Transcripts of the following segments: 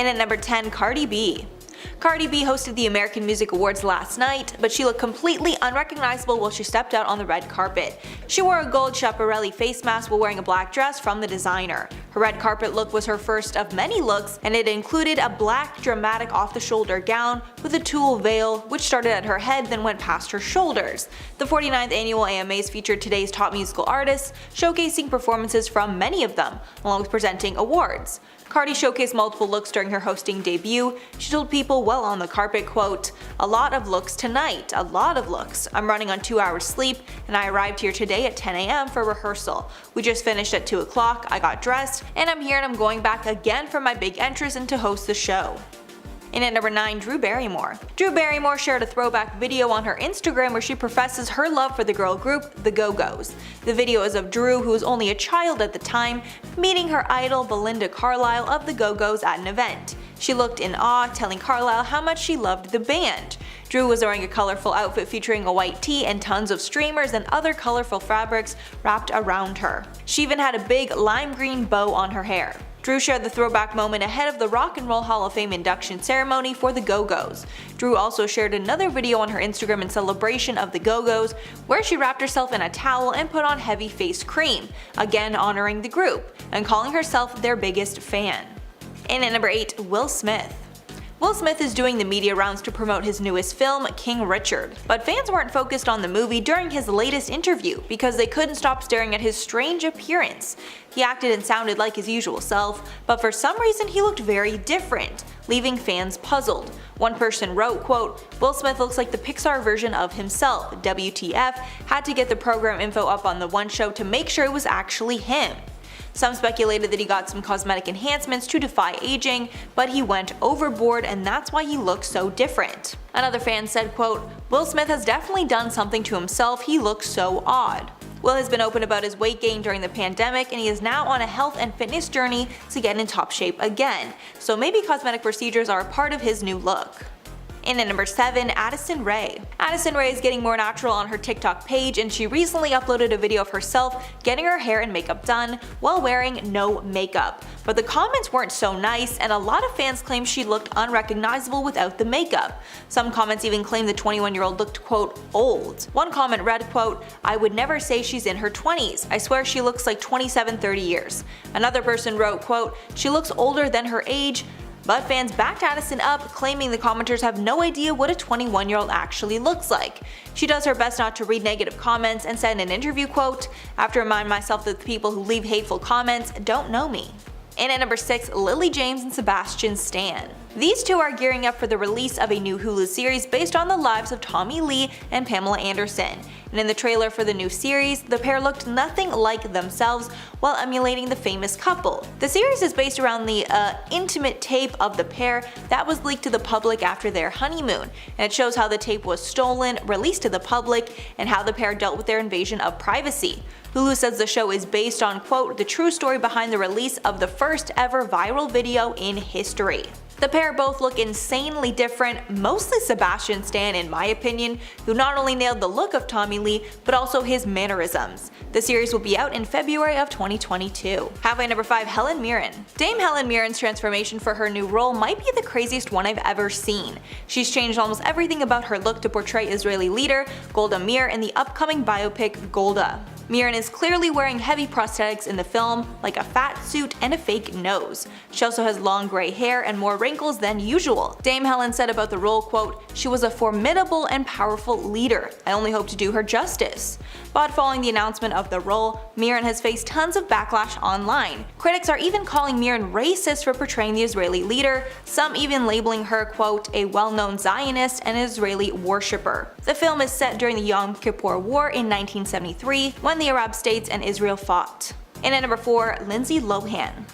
And at number 10, Cardi B. Cardi B hosted the American Music Awards last night, but she looked completely unrecognizable while she stepped out on the red carpet. She wore a gold Schiaparelli face mask while wearing a black dress from the designer. Her red carpet look was her first of many looks, and it included a black, dramatic off-the-shoulder gown with a tulle veil, which started at her head then went past her shoulders. The 49th annual AMAs featured today's top musical artists, showcasing performances from many of them, along with presenting awards. Cardi showcased multiple looks during her hosting debut. She told people while on the carpet, quote, "A lot of looks tonight, a lot of looks. I'm running on 2 hours sleep, and I arrived here today at 10 a.m. for rehearsal. We just finished at 2 o'clock, I got dressed, and I'm here and I'm going back again for my big entrance and to host the show." And at number 9, Drew Barrymore. Drew Barrymore shared a throwback video on her Instagram where she professes her love for the girl group, the Go-Go's. The video is of Drew, who was only a child at the time, meeting her idol Belinda Carlisle of the Go-Go's at an event. She looked in awe, telling Carlisle how much she loved the band. Drew was wearing a colorful outfit featuring a white tee and tons of streamers and other colorful fabrics wrapped around her. She even had a big lime green bow on her hair. Drew shared the throwback moment ahead of the Rock and Roll Hall of Fame induction ceremony for the Go-Go's. Drew also shared another video on her Instagram in celebration of the Go-Go's, where she wrapped herself in a towel and put on heavy face cream, again honoring the group, and calling herself their biggest fan. And at number 8, Will Smith. Will Smith is doing the media rounds to promote his newest film, King Richard. But fans weren't focused on the movie during his latest interview because they couldn't stop staring at his strange appearance. He acted and sounded like his usual self, but for some reason he looked very different, leaving fans puzzled. One person wrote, quote, "Will Smith looks like the Pixar version of himself. WTF, had to get the program info up on the one show to make sure it was actually him." Some speculated that he got some cosmetic enhancements to defy aging, but he went overboard and that's why he looks so different. Another fan said, quote, "Will Smith has definitely done something to himself, he looks so odd." Will has been open about his weight gain during the pandemic, and he is now on a health and fitness journey to get in top shape again, so maybe cosmetic procedures are a part of his new look. And at number 7, Addison Rae. Addison Rae is getting more natural on her TikTok page, and she recently uploaded a video of herself getting her hair and makeup done while wearing no makeup. But the comments weren't so nice, and a lot of fans claimed she looked unrecognizable without the makeup. Some comments even claimed the 21-year-old looked, quote, old. One comment read, quote, "I would never say she's in her 20s. I swear she looks like 27-30 years. Another person wrote, quote, "She looks older than her age." But fans backed Addison up, claiming the commenters have no idea what a 21-year-old actually looks like. She does her best not to read negative comments and said in an interview, quote, "I have to remind myself that the people who leave hateful comments don't know me." And at number 6, Lily James and Sebastian Stan. These two are gearing up for the release of a new Hulu series based on the lives of Tommy Lee and Pamela Anderson. And in the trailer for the new series, the pair looked nothing like themselves while emulating the famous couple. The series is based around the intimate tape of the pair that was leaked to the public after their honeymoon, and it shows how the tape was stolen, released to the public, and how the pair dealt with their invasion of privacy. Hulu says the show is based on, quote, "the true story behind the release of the first ever viral video in history." The pair both look insanely different, mostly Sebastian Stan in my opinion, who not only nailed the look of Tommy Lee, but also his mannerisms. The series will be out in February of 2022. Halfway number 5, Helen Mirren. Dame Helen Mirren's transformation for her new role might be the craziest one I've ever seen. She's changed almost everything about her look to portray Israeli leader Golda Meir in the upcoming biopic Golda. Mirren is clearly wearing heavy prosthetics in the film, like a fat suit and a fake nose. She also has long gray hair and more wrinkles than usual. Dame Helen said about the role, quote, "She was a formidable and powerful leader. I only hope to do her justice." But following the announcement of the role, Mirren has faced tons of backlash online. Critics are even calling Mirren racist for portraying the Israeli leader, some even labeling her, quote, "a well-known Zionist and Israeli worshipper." The film is set during the Yom Kippur War in 1973, when the Arab states and Israel fought. And at number 4, Lindsay Lohan.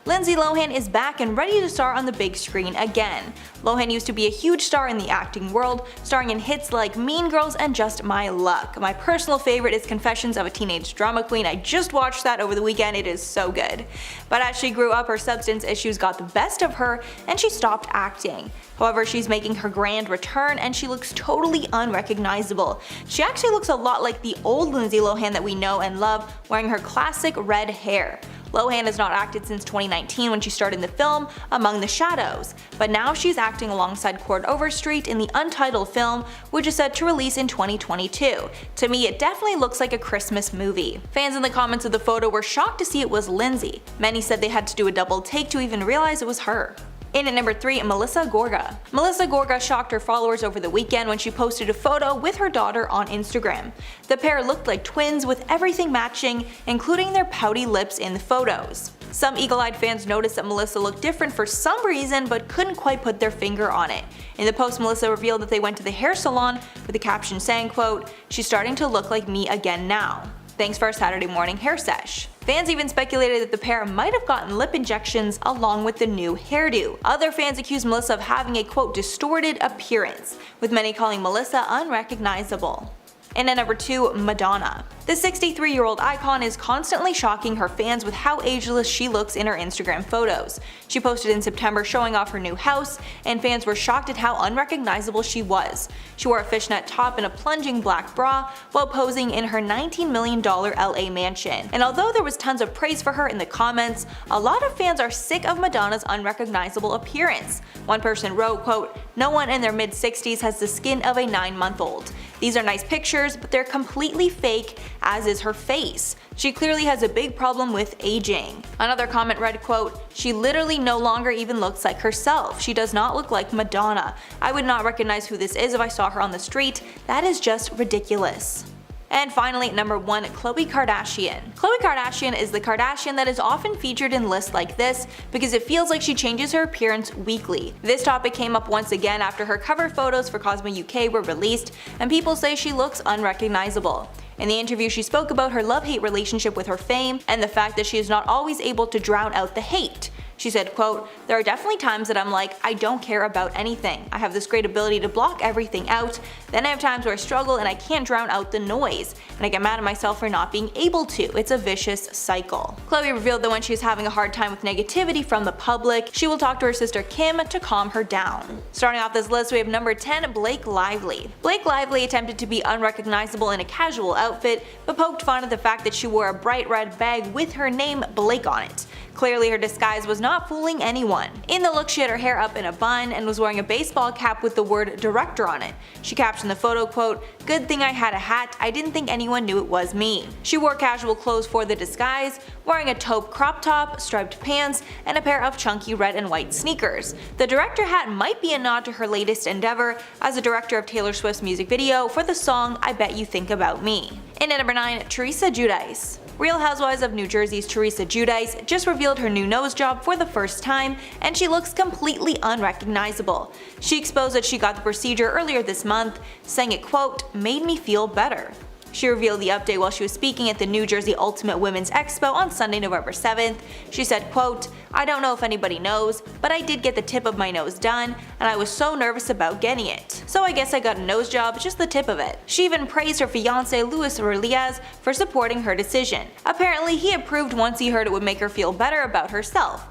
Lindsay Lohan is back and ready to star on the big screen again. Lohan used to be a huge star in the acting world, starring in hits like Mean Girls and Just My Luck. My personal favorite is Confessions of a Teenage Drama Queen. I just watched that over the weekend, it is so good. But as she grew up, her substance issues got the best of her and she stopped acting. However, she's making her grand return and she looks totally unrecognizable. She actually looks a lot like the old Lindsay Lohan that we know and love, wearing her classic red hair. Lohan has not acted since 2019 when she starred in the film Among the Shadows, but now she's acting alongside Cord Overstreet in the untitled film, which is set to release in 2022. To me, it definitely looks like a Christmas movie. Fans in the comments of the photo were shocked to see it was Lindsay. Many said they had to do a double take to even realize it was her. In at number 3, Melissa Gorga. Melissa Gorga shocked her followers over the weekend when she posted a photo with her daughter on Instagram. The pair looked like twins with everything matching, including their pouty lips in the photos. Some eagle-eyed fans noticed that Melissa looked different for some reason but couldn't quite put their finger on it. In the post, Melissa revealed that they went to the hair salon with the caption saying, quote, "She's starting to look like me again now. Thanks for our Saturday morning hair sesh." Fans even speculated that the pair might have gotten lip injections along with the new hairdo. Other fans accused Melissa of having a quote distorted appearance, with many calling Melissa unrecognizable. And at number 2, Madonna. The 63-year-old icon is constantly shocking her fans with how ageless she looks in her Instagram photos. She posted in September showing off her new house, and fans were shocked at how unrecognizable she was. She wore a fishnet top and a plunging black bra while posing in her $19 million LA mansion. And although there was tons of praise for her in the comments, a lot of fans are sick of Madonna's unrecognizable appearance. One person wrote, quote, "No one in their mid-60s has the skin of a 9-month-old. These are nice pictures, but they're completely fake, as is her face. She clearly has a big problem with aging." Another comment read, quote, "She literally no longer even looks like herself. She does not look like Madonna. I would not recognize who this is if I saw her on the street. That is just ridiculous." And finally, number 1, Khloe Kardashian. Khloe Kardashian is the Kardashian that is often featured in lists like this because it feels like she changes her appearance weekly. This topic came up once again after her cover photos for Cosmo UK were released, and people say she looks unrecognizable. In the interview, she spoke about her love-hate relationship with her fame and the fact that she is not always able to drown out the hate. She said, quote, "There are definitely times that I'm like, I don't care about anything. I have this great ability to block everything out. Then I have times where I struggle and I can't drown out the noise. And I get mad at myself for not being able to. It's a vicious cycle." Khloe revealed that when she is having a hard time with negativity from the public, she will talk to her sister Kim to calm her down. Starting off this list, we have number 10, Blake Lively. Blake Lively attempted to be unrecognizable in a casual outfit, but poked fun at the fact that she wore a bright red bag with her name Blake on it. Clearly, her disguise was not fooling anyone. In the look, she had her hair up in a bun and was wearing a baseball cap with the word director on it. She captioned the photo, quote, "Good thing I had a hat, I didn't think anyone knew it was me." She wore casual clothes for the disguise, wearing a taupe crop top, striped pants, and a pair of chunky red and white sneakers. The director hat might be a nod to her latest endeavor as a director of Taylor Swift's music video for the song I Bet You Think About Me. And at number 9, Teresa Giudice. Real Housewives of New Jersey's Teresa Giudice just revealed her new nose job for the first time, and she looks completely unrecognizable. She exposed that she got the procedure earlier this month, saying it, quote, "made me feel better." She revealed the update while she was speaking at the New Jersey Ultimate Women's Expo on Sunday, November 7th. She said, quote, "I don't know if anybody knows, but I did get the tip of my nose done, and I was so nervous about getting it. So I guess I got a nose job, just the tip of it." She even praised her fiance Luis Ruiz for supporting her decision. Apparently, he approved once he heard it would make her feel better about herself.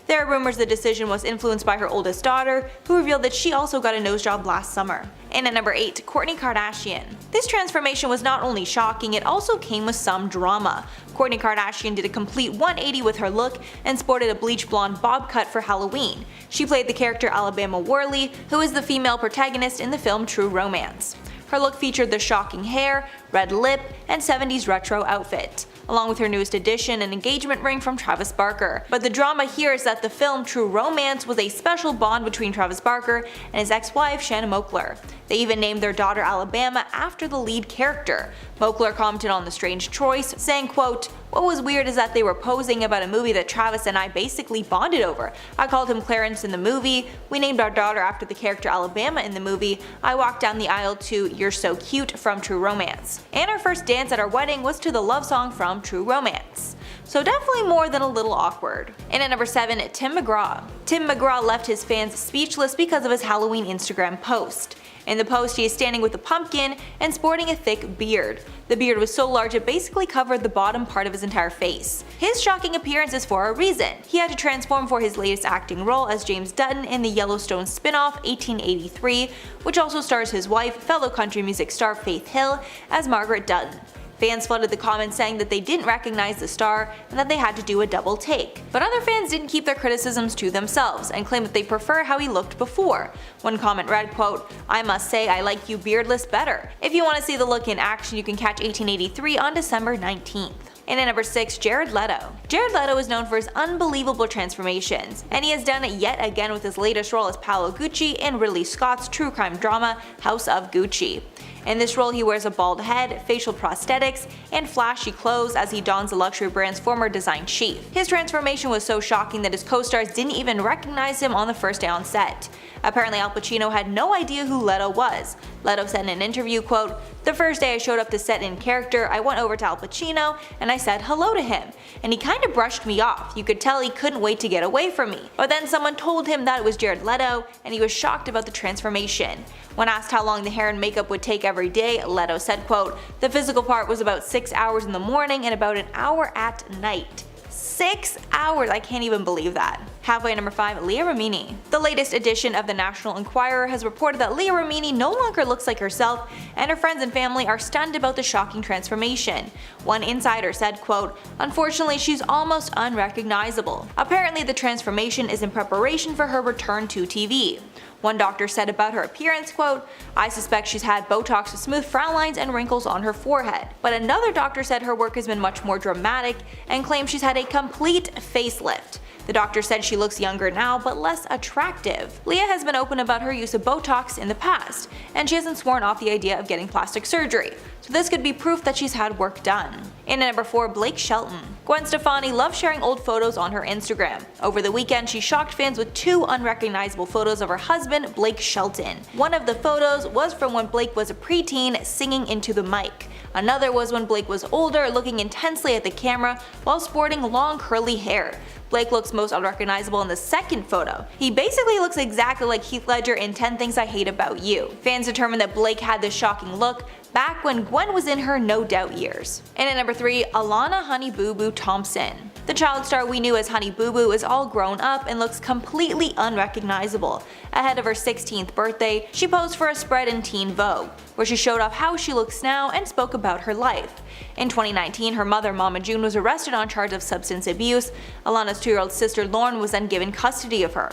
There are rumors the decision was influenced by her oldest daughter, who revealed that she also got a nose job last summer. And at number 8, Kourtney Kardashian. This transformation was not only shocking, it also came with some drama. Kourtney Kardashian did a complete 180 with her look and sported a bleach blonde bob cut for Halloween. She played the character Alabama Worley, who is the female protagonist in the film True Romance. Her look featured the shocking hair, red lip, and 70s retro outfit, along with her newest addition, an engagement ring from Travis Barker. But the drama here is that the film True Romance was a special bond between Travis Barker and his ex-wife Shannon Moakler. They even named their daughter Alabama after the lead character. Moakler commented on the strange choice, saying, quote, "What was weird is that they were posing about a movie that Travis and I basically bonded over. I called him Clarence in the movie, we named our daughter after the character Alabama in the movie, I walked down the aisle to You're So Cute from True Romance. And our first dance at our wedding was to the love song from True Romance." So definitely more than a little awkward. And at number 7, Tim McGraw. Tim McGraw left his fans speechless because of his Halloween Instagram post. In the post, he is standing with a pumpkin and sporting a thick beard. The beard was so large it basically covered the bottom part of his entire face. His shocking appearance is for a reason. He had to transform for his latest acting role as James Dutton in the Yellowstone spin-off 1883, which also stars his wife, fellow country music star Faith Hill, as Margaret Dutton. Fans flooded the comments saying that they didn't recognize the star and that they had to do a double take. But other fans didn't keep their criticisms to themselves and claimed that they prefer how he looked before. One comment read, quote, "I must say I like you beardless better. If you want to see the look in action, you can catch 1883 on December 19th. And at number 6, Jared Leto. Jared Leto is known for his unbelievable transformations, and he has done it yet again with his latest role as Paolo Gucci in Ridley Scott's true crime drama House of Gucci. In this role, he wears a bald head, facial prosthetics, and flashy clothes as he dons the luxury brand's former design chief. His transformation was so shocking that his co-stars didn't even recognize him on the first day on set. Apparently, Al Pacino had no idea who Leto was. Leto said in an interview, quote, "The first day I showed up to set in character, I went over to Al Pacino and I said hello to him, and he kinda brushed me off. You could tell he couldn't wait to get away from me. But then someone told him that it was Jared Leto, and he was shocked about the transformation." When asked how long the hair and makeup would take every day, Leto said, quote, "The physical part was about 6 hours in the morning and about an hour at night." 6 hours, I can't even believe that. Halfway at number 5, Leah Remini. The latest edition of the National Enquirer has reported that Leah Remini no longer looks like herself, and her friends and family are stunned about the shocking transformation. One insider said, quote, "Unfortunately, she's almost unrecognizable. Apparently the transformation is in preparation for her return to TV. One doctor said about her appearance, quote, "I suspect she's had Botox to smooth frown lines and wrinkles on her forehead." But another doctor said her work has been much more dramatic and claims she's had a complete facelift. The doctor said she looks younger now, but less attractive. Leah has been open about her use of Botox in the past, and she hasn't sworn off the idea of getting plastic surgery, so this could be proof that she's had work done. In at number 4, Blake Shelton. Gwen Stefani loves sharing old photos on her Instagram. Over the weekend, she shocked fans with 2 unrecognizable photos of her husband, Blake Shelton. One of the photos was from when Blake was a preteen singing into the mic. Another was when Blake was older, looking intensely at the camera while sporting long curly hair. Blake looks most unrecognizable in the second photo. He basically looks exactly like Heath Ledger in 10 Things I Hate About You. Fans determined that Blake had this shocking look back when Gwen was in her No Doubt years. And at number 3, Alana Honey Boo Boo Thompson. The child star we knew as Honey Boo Boo is all grown up and looks completely unrecognizable. Ahead of her 16th birthday, she posed for a spread in Teen Vogue, where she showed off how she looks now and spoke about her life. In 2019, her mother, Mama June, was arrested on charge of substance abuse. Alana's 2-year-old sister, Lauren, was then given custody of her.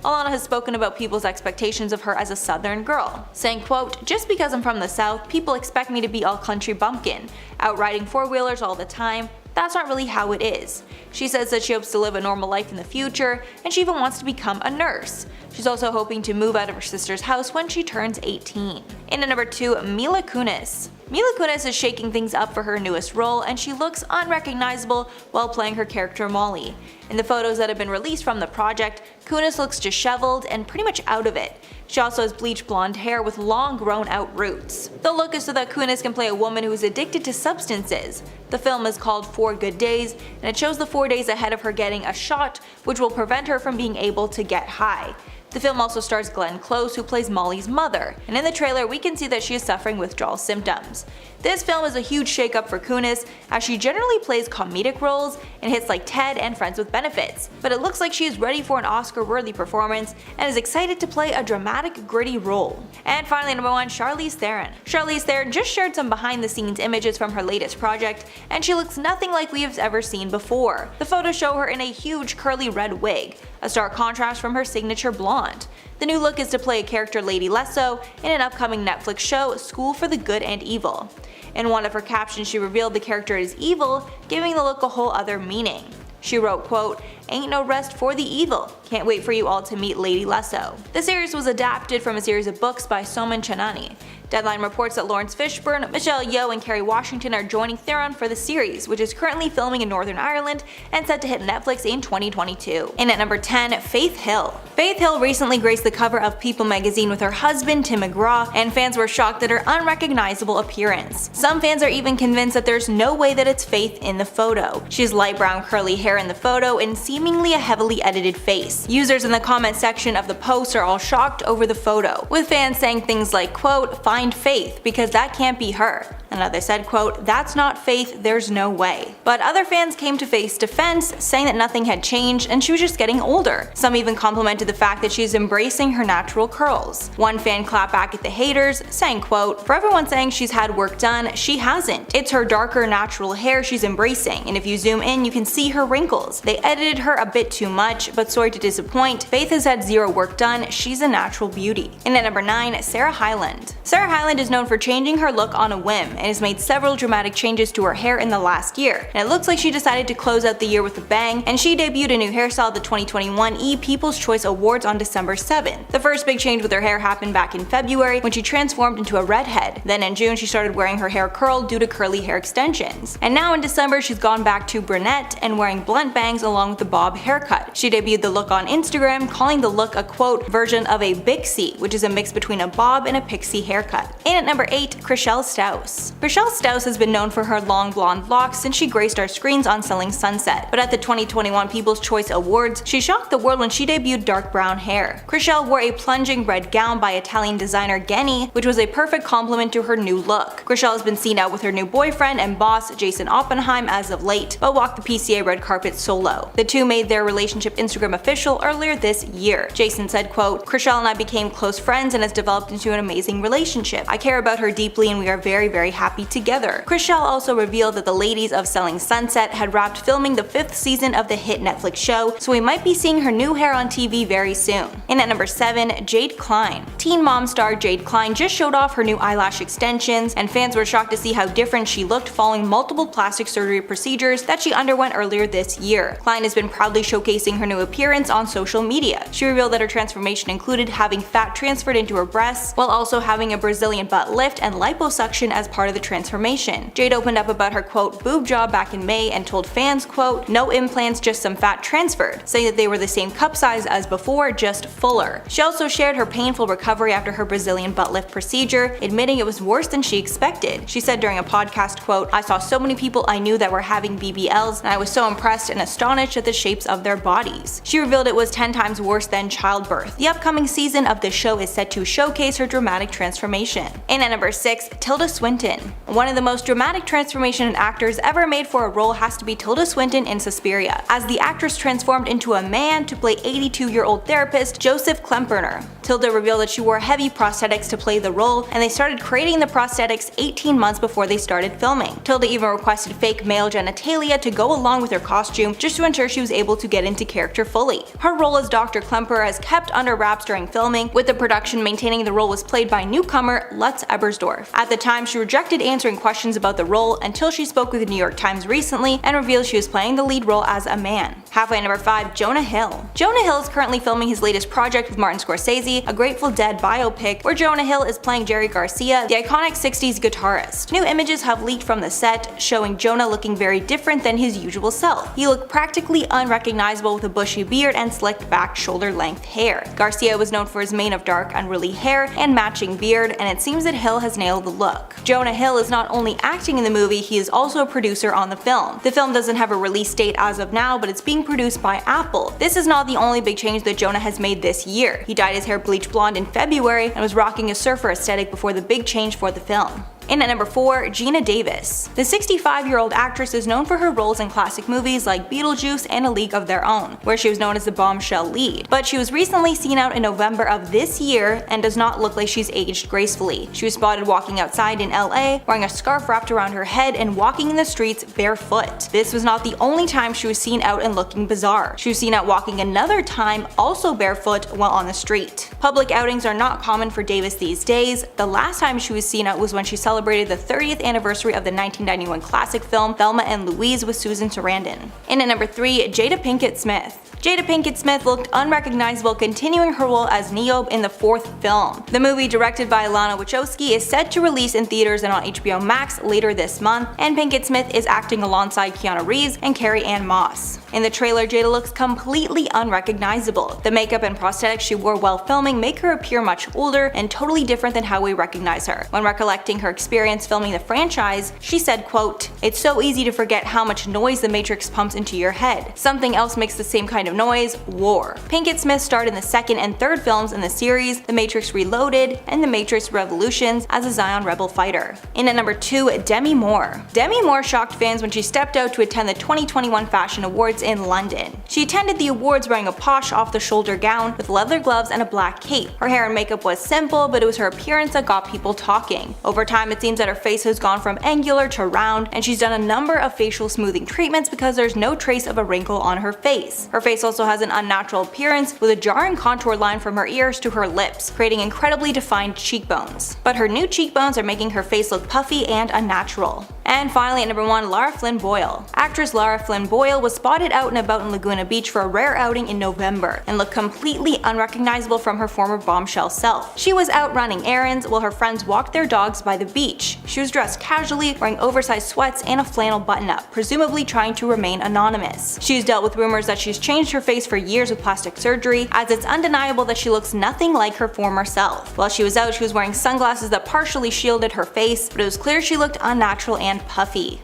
Alana has spoken about people's expectations of her as a Southern girl, saying, quote, "Just because I'm from the South, people expect me to be all country bumpkin, out riding 4-wheelers all the time. That's not really how it is." She says that she hopes to live a normal life in the future, and she even wants to become a nurse. She's also hoping to move out of her sister's house when she turns 18. In at number 2, Mila Kunis. Mila Kunis is shaking things up for her newest role, and she looks unrecognizable while playing her character Molly. In the photos that have been released from the project, Kunis looks disheveled and pretty much out of it. She also has bleached blonde hair with long grown out roots. The look is so that Kunis can play a woman who is addicted to substances. The film is called 4 Good Days, and it shows the 4 days ahead of her getting a shot which will prevent her from being able to get high. The film also stars Glenn Close, who plays Molly's mother, and in the trailer we can see that she is suffering withdrawal symptoms. This film is a huge shakeup for Kunis, as she generally plays comedic roles in hits like Ted and Friends with Benefits, but it looks like she is ready for an Oscar-worthy performance and is excited to play a dramatic, gritty role. And finally, number 1, Charlize Theron. Charlize Theron just shared some behind-the-scenes images from her latest project, and she looks nothing like we have ever seen before. The photos show her in a huge curly red wig, a stark contrast from her signature blonde. The new look is to play a character Lady Lesso in an upcoming Netflix show, School for the Good and Evil. In one of her captions, she revealed the character is evil, giving the look a whole other meaning. She wrote, quote, "Ain't no rest for the evil. Can't wait for you all to meet Lady Lesso." The series was adapted from a series of books by Soman Chanani. Deadline reports that Lawrence Fishburne, Michelle Yeoh, and Kerry Washington are joining Theron for the series, which is currently filming in Northern Ireland and set to hit Netflix in 2022. And at number 10, Faith Hill. Faith Hill recently graced the cover of People magazine with her husband Tim McGraw, and fans were shocked at her unrecognizable appearance. Some fans are even convinced that there's no way that it's Faith in the photo. She has light brown curly hair in the photo and seemingly a heavily edited face. Users in the comment section of the post are all shocked over the photo, with fans saying things like, quote, "Find Faith, because that can't be her." Another said, quote, "That's not faith, there's no way." But other fans came to Faith's defense, saying that nothing had changed and she was just getting older. Some even complimented the fact that she's embracing her natural curls. One fan clapped back at the haters, saying, quote, "For everyone saying she's had work done, she hasn't. It's her darker natural hair she's embracing, and if you zoom in you can see her wrinkles. They edited her a bit too much, but sorry to disappoint, Faith has had zero work done, she's a natural beauty." And at number 9, Sarah Hyland. Sarah Hyland is known for changing her look on a whim and has made several dramatic changes to her hair in the last year, and it looks like she decided to close out the year with a bang, and she debuted a new hairstyle at the 2021 People's Choice Awards on December 7th. The first big change with her hair happened back in February when she transformed into a redhead. Then in June she started wearing her hair curled due to curly hair extensions. And now in December she's gone back to brunette and wearing blunt bangs along with the bob haircut. She debuted the look on Instagram, calling the look a, quote, "version of a Bixie," which is a mix between a bob and a pixie haircut. And at number 8, Chrishell Stause. Chrishell Stause has been known for her long blonde locks since she graced our screens on Selling Sunset, but at the 2021 People's Choice Awards, she shocked the world when she debuted dark brown hair. Chrishell wore a plunging red gown by Italian designer Genny, which was a perfect complement to her new look. Chrishell has been seen out with her new boyfriend and boss Jason Oppenheim as of late, but walked the PCA red carpet solo. The two made their relationship Instagram official earlier this year. Jason said, quote, "Chrishell and I became close friends and has developed into an amazing relationship. I care about her deeply and we are very, very happy together." Chrishell also revealed that the ladies of Selling Sunset had wrapped filming the 5th season of the hit Netflix show, so we might be seeing her new hair on TV very soon. And at number 7, Jade Klein. Teen Mom star Jade Klein just showed off her new eyelash extensions, and fans were shocked to see how different she looked following multiple plastic surgery procedures that she underwent earlier this year. Klein has been proudly showcasing her new appearance on social media. She revealed that her transformation included having fat transferred into her breasts, while also having a Brazilian butt lift and liposuction as part of the transformation. Jade opened up about her, quote, "boob job" back in May and told fans, quote, "No implants, just some fat transferred," saying that they were the same cup size as before, just fuller. She also shared her painful recovery after her Brazilian butt lift procedure, admitting it was worse than she expected. She said during a podcast, quote, "I saw so many people I knew that were having BBLs, and I was so impressed and astonished at the shapes of their bodies." She revealed it was 10 times worse than childbirth. The upcoming season of the show is set to showcase her dramatic transformation. And at number 6, Tilda Swinton. One of the most dramatic transformation actors ever made for a role has to be Tilda Swinton in Suspiria, as the actress transformed into a man to play 82-year-old therapist Joseph Klemperer. Tilda revealed that she wore heavy prosthetics to play the role, and they started creating the prosthetics 18 months before they started filming. Tilda even requested fake male genitalia to go along with her costume just to ensure she was able to get into character fully. Her role as Dr. Klemperer is kept under wraps during filming, with the production maintaining the role was played by newcomer Lutz Ebersdorf. At the time, she rejected answering questions about the role until she spoke with the New York Times recently and revealed she was playing the lead role as a man. Halfway at number 5, Jonah Hill. Jonah Hill is currently filming his latest project with Martin Scorsese, a Grateful Dead biopic where Jonah Hill is playing Jerry Garcia, the iconic 60s guitarist. New images have leaked from the set, showing Jonah looking very different than his usual self. He looked practically unrecognizable with a bushy beard and slicked back shoulder-length hair. Garcia was known for his mane of dark, unruly hair and matching beard, and it seems that Hill has nailed the look. Jonah Hill is not only acting in the movie, he is also a producer on the film. The film doesn't have a release date as of now, but it's being produced by Apple. This is not the only big change that Jonah has made this year. He dyed his hair bleach blonde in February and was rocking a surfer aesthetic before the big change for the film. And at number 4, Geena Davis. The 65-year-old actress is known for her roles in classic movies like Beetlejuice and A League of Their Own, where she was known as the bombshell lead. But she was recently seen out in November of this year and does not look like she's aged gracefully. She was spotted walking outside in LA, wearing a scarf wrapped around her head and walking in the streets barefoot. This was not the only time she was seen out and looking bizarre. She was seen out walking another time, also barefoot, while on the street. Public outings are not common for Davis these days. The last time she was seen out was when she celebrated the 30th anniversary of the 1991 classic film Thelma and Louise with Susan Sarandon. And at number 3, Jada Pinkett Smith. Jada Pinkett Smith looked unrecognizable, continuing her role as Niobe in the 4th film. The movie, directed by Lana Wachowski, is set to release in theaters and on HBO Max later this month, and Pinkett Smith is acting alongside Keanu Reeves and Carrie-Anne Moss. In the trailer, Jada looks completely unrecognizable. The makeup and prosthetics she wore while filming make her appear much older and totally different than how we recognize her. When recollecting her experience experience filming the franchise, she said, quote, "It's so easy to forget how much noise The Matrix pumps into your head. Something else makes the same kind of noise: war." Pinkett Smith starred in the second and third films in the series, The Matrix Reloaded and The Matrix Revolutions, as a Zion Rebel fighter. In at number 2, Demi Moore. Demi Moore shocked fans when she stepped out to attend the 2021 Fashion Awards in London. She attended the awards wearing a posh off-the-shoulder gown with leather gloves and a black cape. Her hair and makeup was simple, but it was her appearance that got people talking. Over time, it seems that her face has gone from angular to round, and she's done a number of facial smoothing treatments because there's no trace of a wrinkle on her face. Her face also has an unnatural appearance with a jarring contour line from her ears to her lips, creating incredibly defined cheekbones. But her new cheekbones are making her face look puffy and unnatural. And finally at number 1, Lara Flynn Boyle. Actress Lara Flynn Boyle was spotted out and about in Laguna Beach for a rare outing in November and looked completely unrecognizable from her former bombshell self. She was out running errands while her friends walked their dogs by the beach. She was dressed casually, wearing oversized sweats and a flannel button-up, presumably trying to remain anonymous. She's dealt with rumors that she's changed her face for years with plastic surgery, as it's undeniable that she looks nothing like her former self. While she was out, she was wearing sunglasses that partially shielded her face, but it was clear she looked unnatural and puffy.